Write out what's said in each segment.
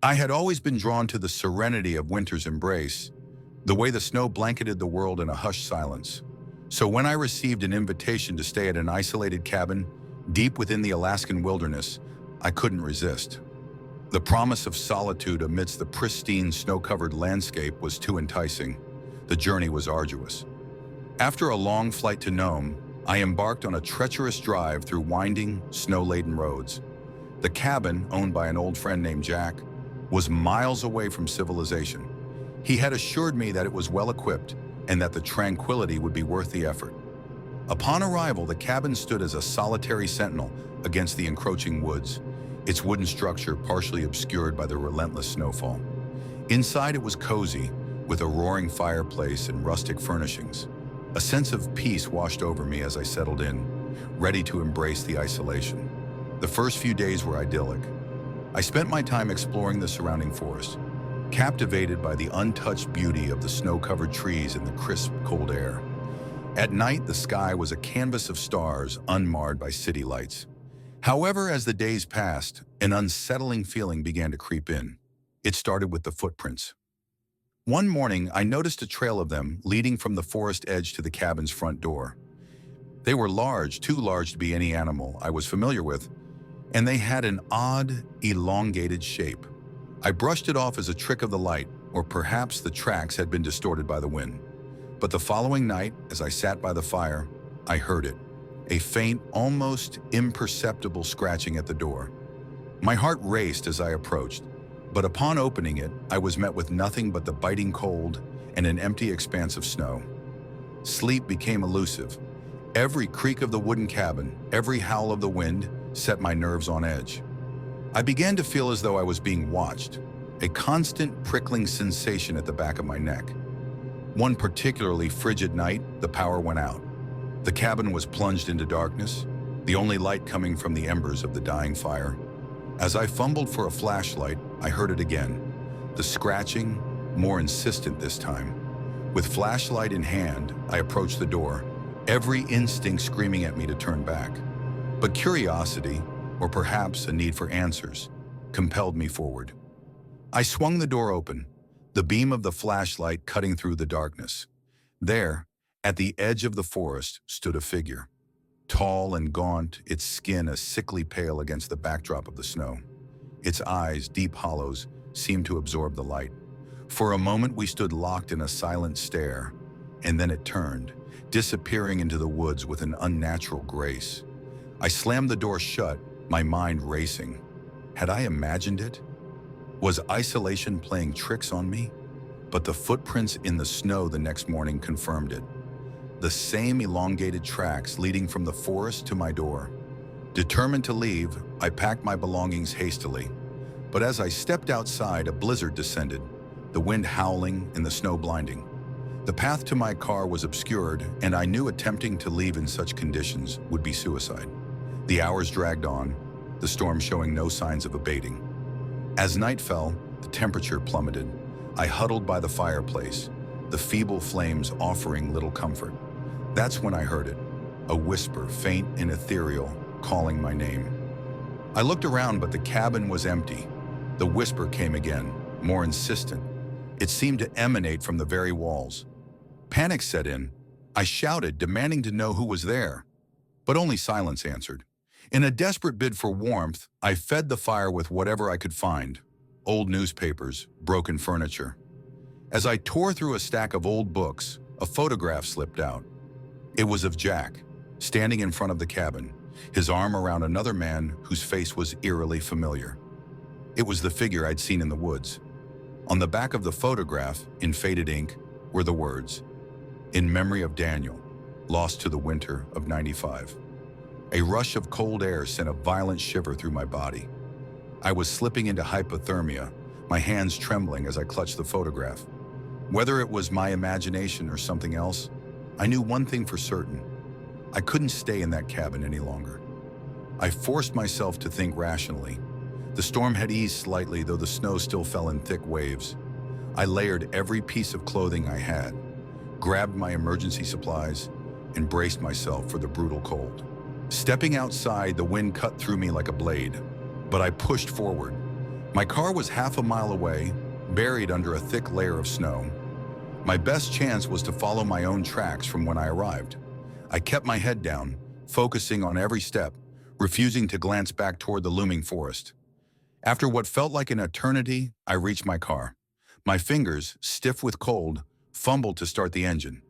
I had always been drawn to the serenity of winter's embrace, the way the snow blanketed the world in a hushed silence. So when I received an invitation to stay at an isolated cabin deep within the Alaskan wilderness, I couldn't resist. The promise of solitude amidst the pristine snow-covered landscape was too enticing. The journey was arduous. After a long flight to Nome, I embarked on a treacherous drive through winding, snow-laden roads. The cabin, owned by an old friend named Jack, was miles away from civilization. He had assured me that it was well-equipped and that the tranquility would be worth the effort. Upon arrival, the cabin stood as a solitary sentinel against the encroaching woods, its wooden structure partially obscured by the relentless snowfall. Inside it was cozy, with a roaring fireplace and rustic furnishings. A sense of peace washed over me as I settled in, ready to embrace the isolation. The first few days were idyllic. I spent my time exploring the surrounding forest, captivated by the untouched beauty of the snow-covered trees and the crisp, cold air. At night, the sky was a canvas of stars, unmarred by city lights. However, as the days passed, an unsettling feeling began to creep in. It started with the footprints. One morning, I noticed a trail of them leading from the forest edge to the cabin's front door. They were large, too large to be any animal I was familiar with, and they had an odd, elongated shape. I brushed it off as a trick of the light, or perhaps the tracks had been distorted by the wind. But the following night, as I sat by the fire, I heard it, a faint, almost imperceptible scratching at the door. My heart raced as I approached, but upon opening it, I was met with nothing but the biting cold and an empty expanse of snow. Sleep became elusive. Every creak of the wooden cabin, every howl of the wind, set my nerves on edge. I began to feel as though I was being watched, a constant prickling sensation at the back of my neck. One particularly frigid night, the power went out. The cabin was plunged into darkness, the only light coming from the embers of the dying fire. As I fumbled for a flashlight, I heard it again, the scratching, more insistent this time. With flashlight in hand, I approached the door, every instinct screaming at me to turn back. But curiosity, or perhaps a need for answers, compelled me forward. I swung the door open, the beam of the flashlight cutting through the darkness. There, at the edge of the forest, stood a figure. Tall and gaunt, its skin a sickly pale against the backdrop of the snow. Its eyes, deep hollows, seemed to absorb the light. For a moment we stood locked in a silent stare, and then it turned, disappearing into the woods with an unnatural grace. I slammed the door shut, my mind racing. Had I imagined it? Was isolation playing tricks on me? But the footprints in the snow the next morning confirmed it. The same elongated tracks leading from the forest to my door. Determined to leave, I packed my belongings hastily. But as I stepped outside, a blizzard descended, the wind howling and the snow blinding. The path to my car was obscured, and I knew attempting to leave in such conditions would be suicide. The hours dragged on, the storm showing no signs of abating. As night fell, the temperature plummeted. I huddled by the fireplace, the feeble flames offering little comfort. That's when I heard it, a whisper, faint and ethereal, calling my name. I looked around, but the cabin was empty. The whisper came again, more insistent. It seemed to emanate from the very walls. Panic set in. I shouted, demanding to know who was there. But only silence answered. In a desperate bid for warmth, I fed the fire with whatever I could find. Old newspapers, broken furniture. As I tore through a stack of old books, a photograph slipped out. It was of Jack, standing in front of the cabin, his arm around another man whose face was eerily familiar. It was the figure I'd seen in the woods. On the back of the photograph, in faded ink, were the words, "In memory of Daniel, lost to the winter of '95. A rush of cold air sent a violent shiver through my body. I was slipping into hypothermia, my hands trembling as I clutched the photograph. Whether it was my imagination or something else, I knew one thing for certain. I couldn't stay in that cabin any longer. I forced myself to think rationally. The storm had eased slightly, though the snow still fell in thick waves. I layered every piece of clothing I had, grabbed my emergency supplies, and braced myself for the brutal cold. Stepping outside, the wind cut through me like a blade, but I pushed forward. My car was half a mile away, buried under a thick layer of snow. My best chance was to follow my own tracks from when I arrived. I kept my head down, focusing on every step, refusing to glance back toward the looming forest. After what felt like an eternity, I reached my car. My fingers, stiff with cold, fumbled to start the engine.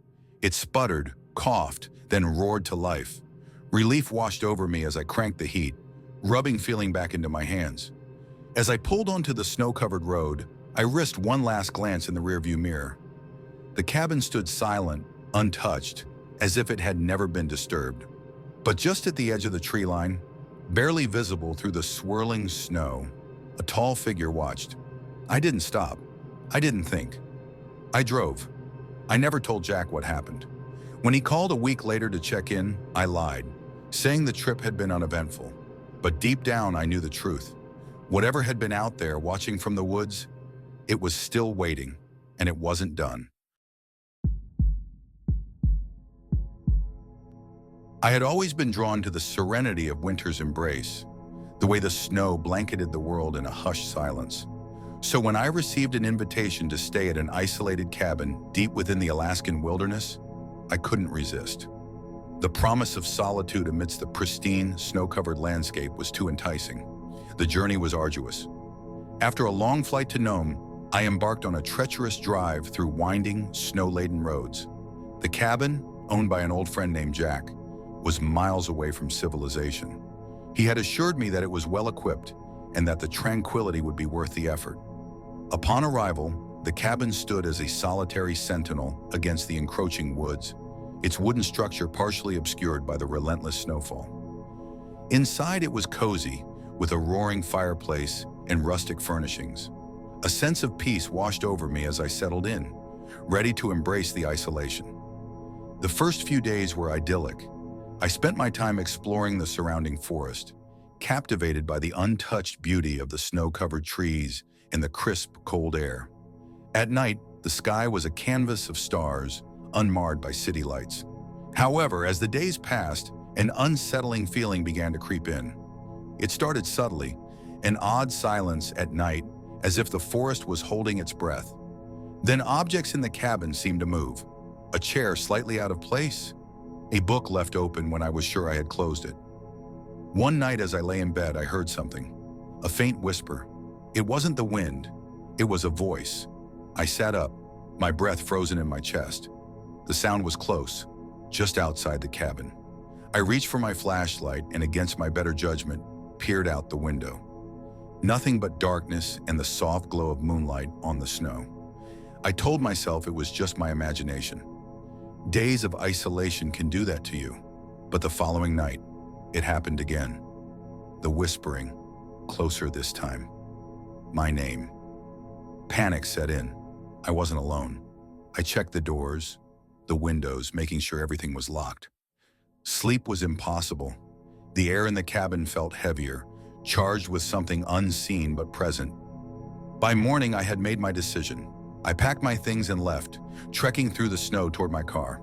It sputtered, coughed, then roared to life. Relief washed over me as I cranked the heat, rubbing feeling back into my hands. As I pulled onto the snow-covered road, I risked one last glance in the rearview mirror. The cabin stood silent, untouched, as if it had never been disturbed. But just at the edge of the tree line, barely visible through the swirling snow, a tall figure watched. I didn't stop. I didn't think. I drove. I never told Jack what happened. When he called a week later to check in, I lied, saying the trip had been uneventful. But deep down, I knew the truth. Whatever had been out there watching from the woods, it was still waiting, and it wasn't done. I had always been drawn to the serenity of winter's embrace, the way the snow blanketed the world in a hushed silence. So when I received an invitation to stay at an isolated cabin deep within the Alaskan wilderness, I couldn't resist. The promise of solitude amidst the pristine, snow-covered landscape was too enticing. The journey was arduous. After a long flight to Nome, I embarked on a treacherous drive through winding, snow-laden roads. The cabin, owned by an old friend named Jack, was miles away from civilization. He had assured me that it was well-equipped and that the tranquility would be worth the effort. Upon arrival, the cabin stood as a solitary sentinel against the encroaching woods, its wooden structure partially obscured by the relentless snowfall. Inside it was cozy, with a roaring fireplace and rustic furnishings. A sense of peace washed over me as I settled in, ready to embrace the isolation. The first few days were idyllic. I spent my time exploring the surrounding forest, captivated by the untouched beauty of the snow-covered trees and the crisp, cold air. At night, the sky was a canvas of stars, unmarred by city lights. However, as the days passed, an unsettling feeling began to creep in. It started subtly, an odd silence at night, as if the forest was holding its breath. Then objects in the cabin seemed to move. A chair slightly out of place, a book left open when I was sure I had closed it. One night as I lay in bed, I heard something, a faint whisper. It wasn't the wind, it was a voice. I sat up, my breath frozen in my chest. The sound was close, just outside the cabin. I reached for my flashlight and, against my better judgment, peered out the window. Nothing but darkness and the soft glow of moonlight on the snow. I told myself it was just my imagination. Days of isolation can do that to you, but the following night, it happened again. The whispering, closer this time. My name. Panic set in. I wasn't alone. I checked the doors, the windows, making sure everything was locked. Sleep was impossible. The air in the cabin felt heavier, charged with something unseen but present. By morning, I had made my decision. I packed my things and left, trekking through the snow toward my car.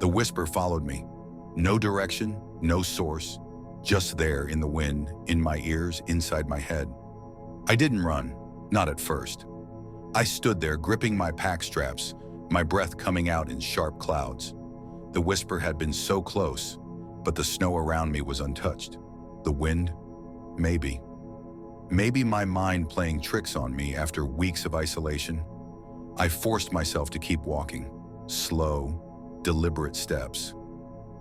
The whisper followed me. No direction, no source, just there in the wind, in my ears, inside my head. I didn't run, not at first. I stood there gripping my pack straps, my breath coming out in sharp clouds. The whisper had been so close, but the snow around me was untouched. The wind? Maybe. Maybe my mind playing tricks on me after weeks of isolation. I forced myself to keep walking, slow, deliberate steps.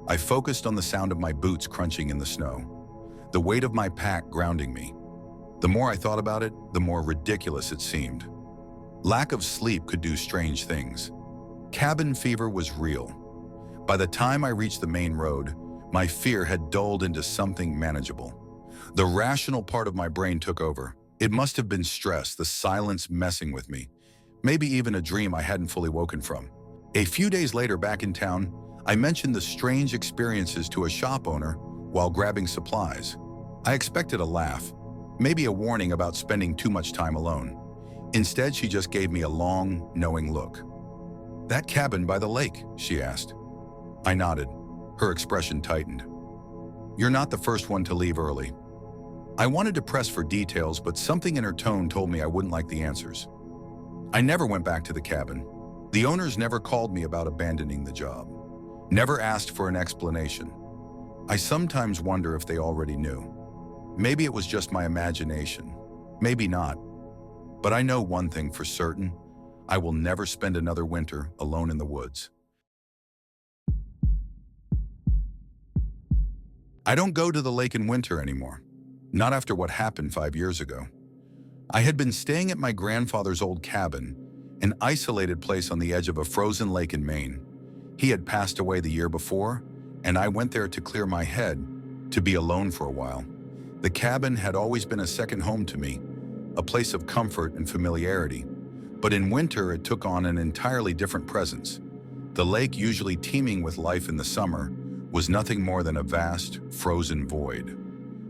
I focused on the sound of my boots crunching in the snow, the weight of my pack grounding me. The more I thought about it, the more ridiculous it seemed. Lack of sleep could do strange things. Cabin fever was real. By the time I reached the main road, my fear had dulled into something manageable. The rational part of my brain took over. It must have been stress, the silence messing with me. Maybe even a dream I hadn't fully woken from. A few days later, back in town, I mentioned the strange experiences to a shop owner while grabbing supplies. I expected a laugh, maybe a warning about spending too much time alone. Instead, she just gave me a long, knowing look. "That cabin by the lake?" she asked. I nodded. Her expression tightened. "You're not the first one to leave early." I wanted to press for details, but something in her tone told me I wouldn't like the answers. I never went back to the cabin. The owners never called me about abandoning the job, never asked for an explanation. I sometimes wonder if they already knew. Maybe it was just my imagination, maybe not. But I know one thing for certain: I will never spend another winter alone in the woods. I don't go to the lake in winter anymore, not after what happened 5 years ago. I had been staying at my grandfather's old cabin, an isolated place on the edge of a frozen lake in Maine. He had passed away the year before, and I went there to clear my head, to be alone for a while. The cabin had always been a second home to me, a place of comfort and familiarity. But in winter, it took on an entirely different presence. The lake, usually teeming with life in the summer, was nothing more than a vast, frozen void.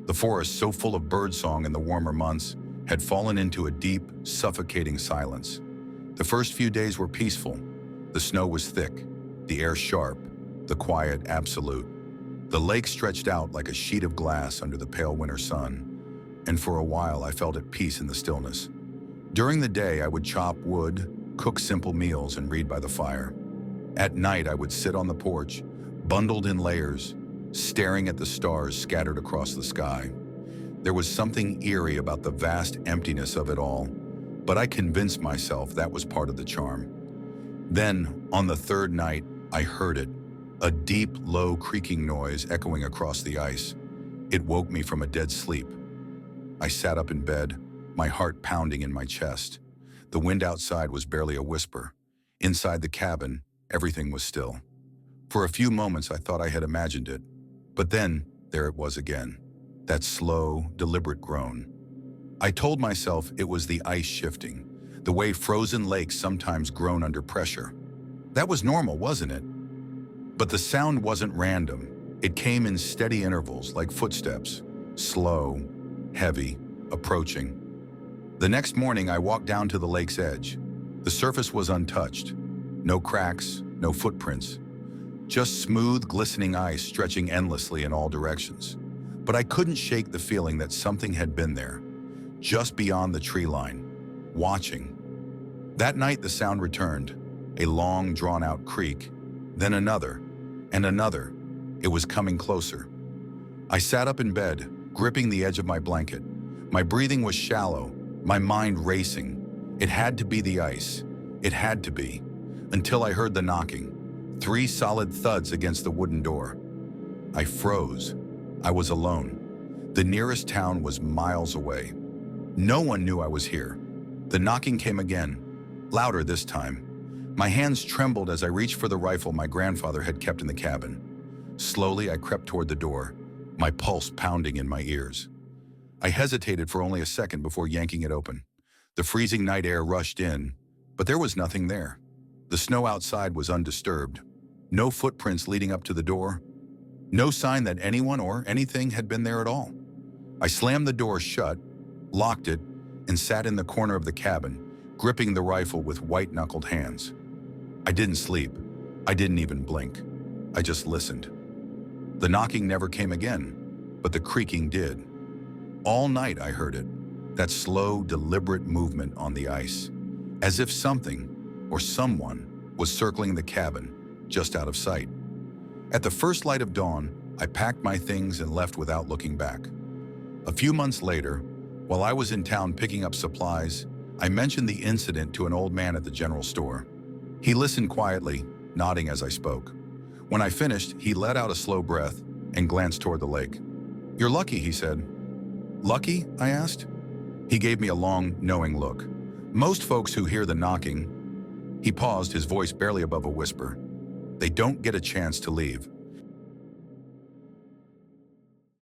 The forest, so full of birdsong in the warmer months, had fallen into a deep, suffocating silence. The first few days were peaceful. The snow was thick, the air sharp, the quiet absolute. The lake stretched out like a sheet of glass under the pale winter sun, and for a while I felt at peace in the stillness. During the day, I would chop wood, cook simple meals, and read by the fire. At night, I would sit on the porch, bundled in layers, staring at the stars scattered across the sky. There was something eerie about the vast emptiness of it all, but I convinced myself that was part of the charm. Then, on the third night, I heard it, a deep, low creaking noise echoing across the ice. It woke me from a dead sleep. I sat up in bed, my heart pounding in my chest. The wind outside was barely a whisper. Inside the cabin, everything was still. For a few moments, I thought I had imagined it. But then, there it was again, that slow, deliberate groan. I told myself it was the ice shifting, the way frozen lakes sometimes groan under pressure. That was normal, wasn't it? But the sound wasn't random. It came in steady intervals, like footsteps, slow, heavy, approaching. The next morning, I walked down to the lake's edge. The surface was untouched. No cracks, no footprints. Just smooth, glistening ice stretching endlessly in all directions. But I couldn't shake the feeling that something had been there, just beyond the tree line, watching. That night, the sound returned, a long, drawn-out creak, then another, and another. It was coming closer. I sat up in bed, gripping the edge of my blanket. My breathing was shallow, my mind racing. It had to be the ice. It had to be. Until I heard the knocking. 3 solid thuds against the wooden door. I froze. I was alone. The nearest town was miles away. No one knew I was here. The knocking came again, louder this time. My hands trembled as I reached for the rifle my grandfather had kept in the cabin. Slowly, I crept toward the door, my pulse pounding in my ears. I hesitated for only a second before yanking it open. The freezing night air rushed in, but there was nothing there. The snow outside was undisturbed. No footprints leading up to the door. No sign that anyone or anything had been there at all. I slammed the door shut, locked it, and sat in the corner of the cabin, gripping the rifle with white-knuckled hands. I didn't sleep. I didn't even blink. I just listened. The knocking never came again, but the creaking did. All night I heard it, that slow, deliberate movement on the ice, as if something or someone was circling the cabin, just out of sight. At the first light of dawn, I packed my things and left without looking back. A few months later, while I was in town picking up supplies, I mentioned the incident to an old man at the general store. He listened quietly, nodding as I spoke. When I finished, he let out a slow breath and glanced toward the lake. "You're lucky," he said. "Lucky?" I asked. He gave me a long, knowing look. "Most folks who hear the knocking," he paused, his voice barely above a whisper, "they don't get a chance to leave.